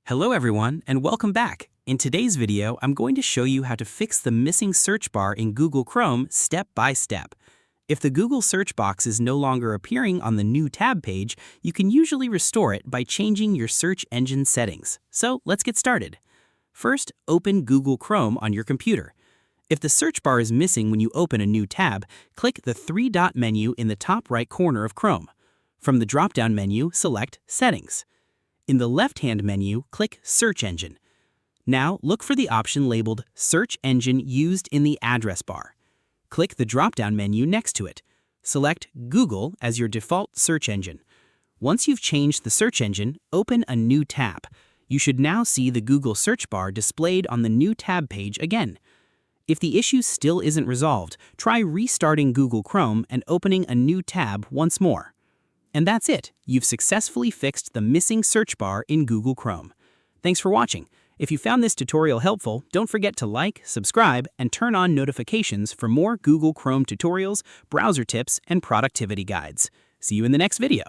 Hello everyone, and welcome back. In today's video, I'm going to show you how to fix the missing search bar in Google Chrome step by step. If the Google search box is no longer appearing on the new tab page, you can usually restore it by changing your search engine settings. So let's get started. First, open Google Chrome on your computer. If the search bar is missing when you open a new tab, click the three-dot menu in the top right corner of Chrome. From the drop-down menu, select Settings. In the left-hand menu, click Search Engine. Now, look for the option labeled Search Engine Used in the Address Bar. Click the drop-down menu next to it. Select Google as your default search engine. Once you've changed the search engine, open a new tab. You should now see the Google search bar displayed on the new tab page again. If the issue still isn't resolved, try restarting Google Chrome and opening a new tab once more. And that's it. You've successfully fixed the missing search bar in Google Chrome. Thanks for watching. If you found this tutorial helpful, don't forget to like, subscribe, and turn on notifications for more Google Chrome tutorials, browser tips, and productivity guides. See you in the next video.